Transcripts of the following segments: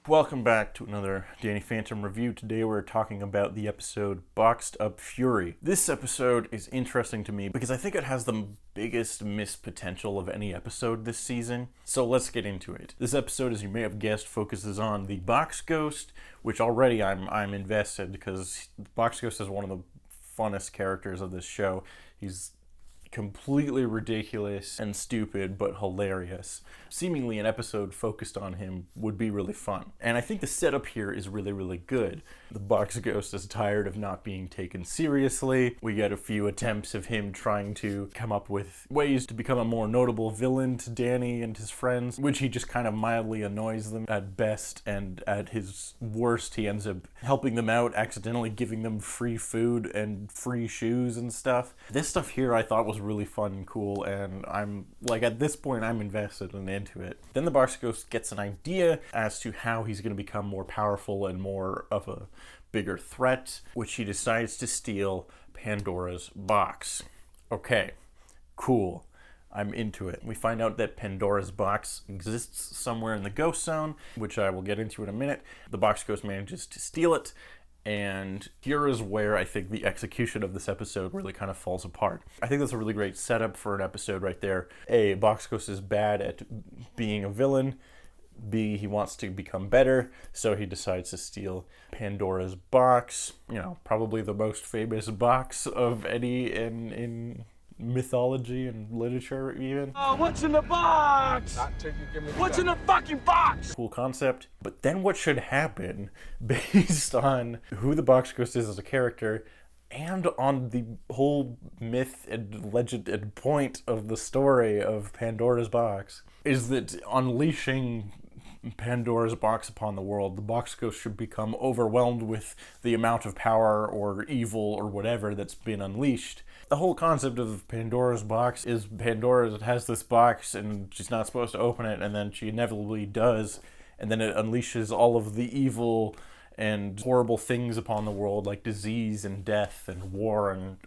Welcome back to another Danny Phantom review. Today we're talking about the episode Boxed Up Fury. This episode is interesting to me because I think it has the biggest missed potential of any episode this season. So let's get into it. This episode, as you may have guessed, focuses on the Box Ghost, which already I'm invested because Box Ghost is one of the funnest characters of this show. He's completely ridiculous and stupid, but hilarious. Seemingly an episode focused on him would be really fun. And I think the setup here is really good. The Box Ghost is tired of not being taken seriously. We get a few attempts of him trying to come up with ways to become a more notable villain to Danny and his friends, which he just kind of mildly annoys them at best, and at his worst he ends up helping them out, accidentally giving them free food and free shoes and stuff. This stuff here I thought was really fun and cool, and I'm like, at this point I'm invested and into it. Then the Box Ghost gets an idea as to how he's going to become more powerful and more of a bigger threat, which he decides to steal Pandora's box. Okay, cool. I'm into it. We find out that Pandora's box exists somewhere in the ghost zone, which I will get into in a minute. The Box Ghost manages to steal it, and here is where I think the execution of this episode really kind of falls apart. I think that's a really great setup for an episode right there. A, Box Ghost is bad at being a villain. B, he wants to become better, so he decides to steal Pandora's box. You know, probably the most famous box of any in mythology and literature even. Oh, what's in the box? What's in the fucking box? Cool concept. But then what should happen based on who the Box Ghost is as a character and on the whole myth and legend and point of the story of Pandora's box is that unleashing Pandora's box upon the world, the Box Ghost should become overwhelmed with the amount of power or evil or whatever that's been unleashed. The whole concept of Pandora's box is Pandora has this box and she's not supposed to open it, and then she inevitably does, and then it unleashes all of the evil and horrible things upon the world, like disease and death and war and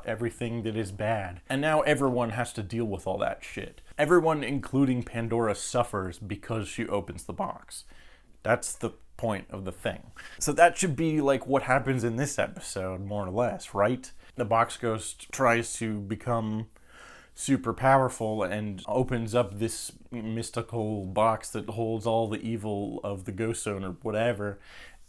everything that is bad. And now everyone has to deal with all that shit. Everyone, including Pandora, suffers because she opens the box. That's the point of the thing. So that should be like what happens in this episode, more or less, right? The Box Ghost tries to become super powerful and opens up this mystical box that holds all the evil of the ghost zone or whatever,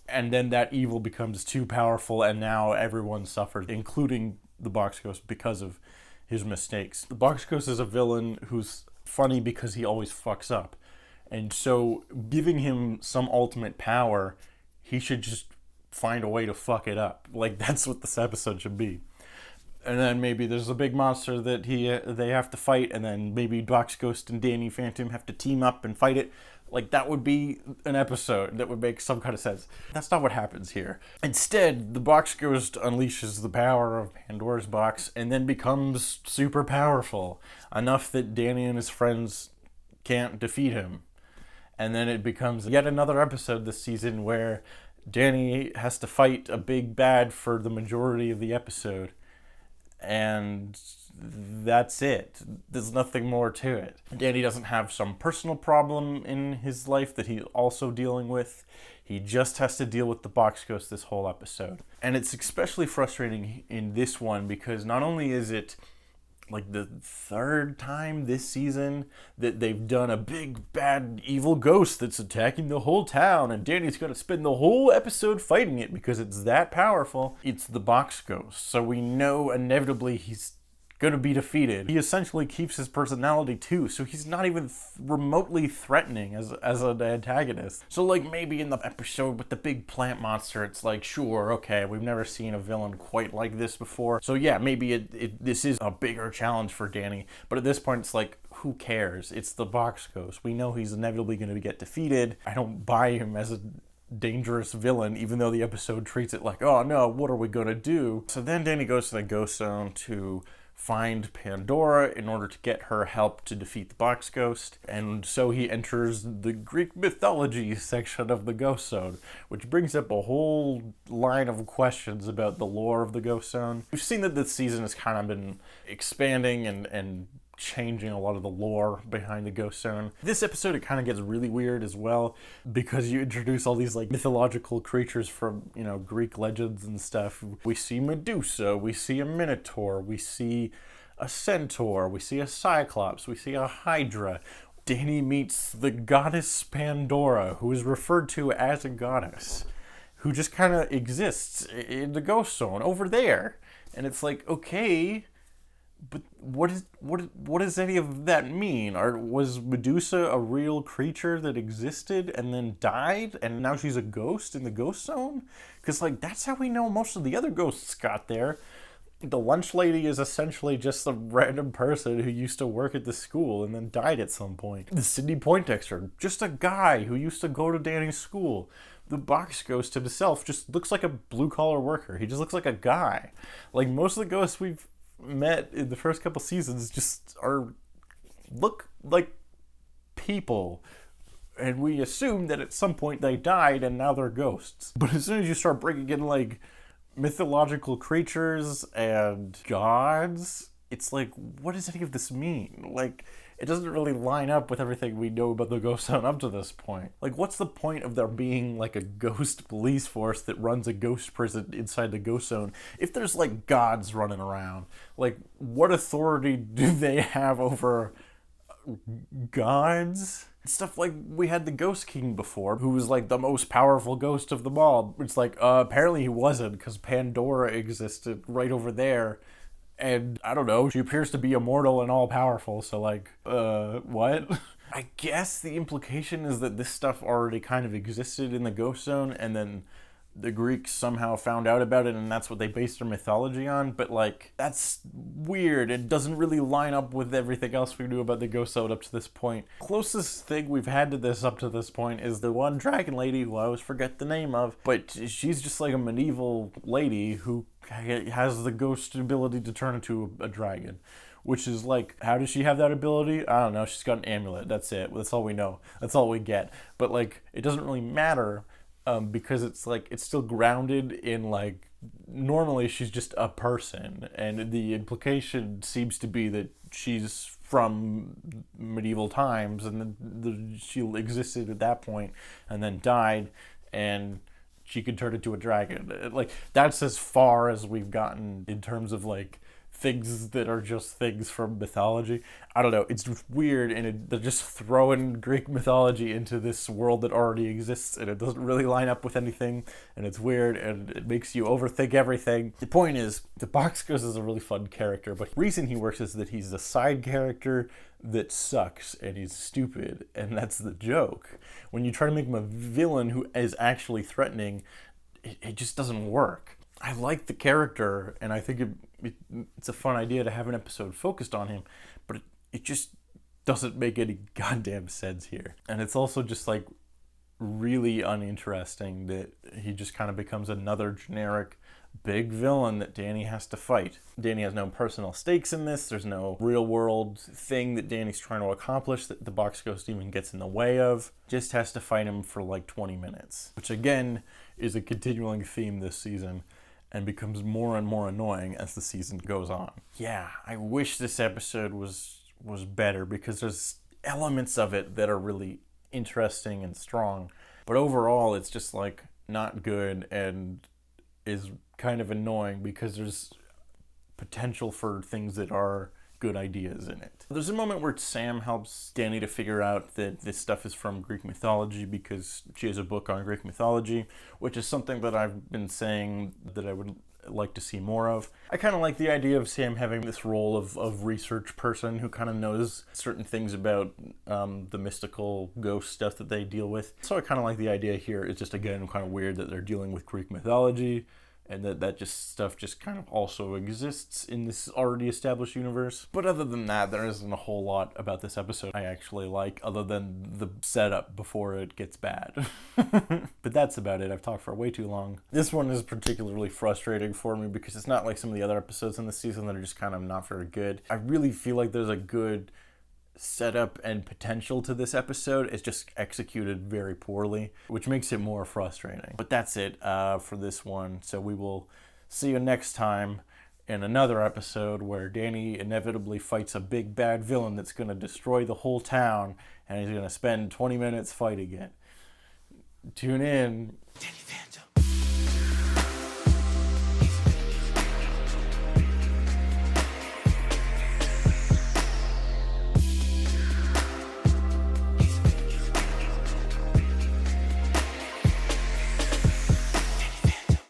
and then that evil becomes too powerful and now everyone suffers, including the Box Ghost, because of his mistakes. The Box Ghost is a villain who's funny because he always fucks up, and so giving him some ultimate power, he should just find a way to fuck it up. Like, that's what this episode should be. And then maybe there's a big monster that they have to fight, and then maybe Box Ghost and Danny Phantom have to team up and fight it. Like, that would be an episode that would make some kind of sense. That's not what happens here. Instead, the Box Ghost unleashes the power of Pandora's box and then becomes super powerful, enough that Danny and his friends can't defeat him. And then it becomes yet another episode this season where Danny has to fight a big bad for the majority of the episode. And that's it. There's nothing more to it. Danny doesn't have some personal problem in his life that he's also dealing with. He just has to deal with the Box Ghost this whole episode. And it's especially frustrating in this one because not only is it like the third time this season that they've done a big bad evil ghost that's attacking the whole town, and Danny's gonna spend the whole episode fighting it because it's that powerful. It's the Box Ghost, so we know inevitably he's gonna be defeated. He essentially keeps his personality too, so he's not even remotely threatening as an antagonist. So like maybe in the episode with the big plant monster, it's like, sure, okay, we've never seen a villain quite like this before, so yeah, maybe this is a bigger challenge for Danny, but at this point it's like, who cares? It's the Box Ghost. We know he's inevitably going to get defeated. I don't buy him as a dangerous villain, even though the episode treats it like, oh no, what are we gonna do? So then Danny goes to the ghost zone to find Pandora in order to get her help to defeat the Box Ghost, and so he enters the Greek mythology section of the Ghost Zone, which brings up a whole line of questions about the lore of the Ghost Zone. We've seen that this season has kind of been expanding and changing a lot of the lore behind the Ghost Zone. This episode, it kind of gets really weird as well, because you introduce all these like mythological creatures from, you know, Greek legends and stuff. We see Medusa, we see a Minotaur, we see a centaur, we see a cyclops, we see a hydra. Danny meets the goddess Pandora, who is referred to as a goddess, who just kind of exists in the Ghost Zone over there. And it's like, okay, but what does any of that mean? Was Medusa a real creature that existed and then died, and now she's a ghost in the Ghost Zone? Because, like, that's how we know most of the other ghosts got there. The lunch lady is essentially just a random person who used to work at the school and then died at some point. The Sidney Poindexter, just a guy who used to go to Danny's school. The box ghost himself just looks like a blue-collar worker. He just looks like a guy. Like, most of the ghosts we've met in the first couple seasons just look like people. And we assume that at some point they died and now they're ghosts. But as soon as you start bringing in, like, mythological creatures and gods, it's like, what does any of this mean? Like, it doesn't really line up with everything we know about the Ghost Zone up to this point. Like, what's the point of there being, like, a ghost police force that runs a ghost prison inside the Ghost Zone if there's, like, gods running around? Like, what authority do they have over gods? Stuff like, we had the Ghost King before, who was like the most powerful ghost of them all. It's like, apparently he wasn't, because Pandora existed right over there. And I don't know, she appears to be immortal and all powerful, so like, what? I guess the implication is that this stuff already kind of existed in the Ghost Zone, and then the Greeks somehow found out about it, and that's what they based their mythology on. But like, that's weird. It doesn't really line up with everything else we knew about the Ghost Zone up to this point. Closest thing we've had to this up to this point is the one dragon lady who I always forget the name of, but she's just like a medieval lady who has the ghost ability to turn into a dragon. Which is like, how does she have that ability? I don't know. She's got an amulet. That's it. That's all we know. That's all we get. But like, it doesn't really matter. Because it's like, it's still grounded in like, normally she's just a person, and the implication seems to be that she's from medieval times, and then she existed at that point and then died, and she could turn into a dragon. Like, that's as far as we've gotten in terms of like things that are just things from mythology. I don't know, it's just weird, and they're just throwing Greek mythology into this world that already exists, and it doesn't really line up with anything, and it's weird, and it makes you overthink everything. The point is, the Box Ghost is a really fun character, but the reason he works is that he's a side character that sucks, and he's stupid, and that's the joke. When you try to make him a villain who is actually threatening, it just doesn't work. I like the character, and I think it's a fun idea to have an episode focused on him, but it just doesn't make any goddamn sense here. And it's also just like really uninteresting that he just kind of becomes another generic big villain that Danny has to fight. Danny has no personal stakes in this. There's no real world thing that Danny's trying to accomplish that the Box Ghost even gets in the way of. Just has to fight him for like 20 minutes, which again is a continuing theme this season, and becomes more and more annoying as the season goes on. Yeah, I wish this episode was better, because there's elements of it that are really interesting and strong, but overall it's just like not good and is kind of annoying because there's potential for things that are good ideas in it. There's a moment where Sam helps Danny to figure out that this stuff is from Greek mythology because she has a book on Greek mythology, which is something that I've been saying that I would like to see more of. I kind of like the idea of Sam having this role of research person who kind of knows certain things about the mystical ghost stuff that they deal with. So I kind of like the idea here. It's just, again, kind of weird that they're dealing with Greek mythology, and that just stuff just kind of also exists in this already established universe. But other than that, there isn't a whole lot about this episode I actually like, other than the setup before it gets bad. But that's about it. I've talked for way too long. This one is particularly frustrating for me because it's not like some of the other episodes in the season that are just kind of not very good. I really feel like there's a good setup and potential to this episode. It's just executed very poorly, which makes it more frustrating. But that's it for this one. So we will see you next time in another episode where Danny inevitably fights a big bad villain that's going to destroy the whole town, and he's going to spend 20 minutes fighting it. Tune in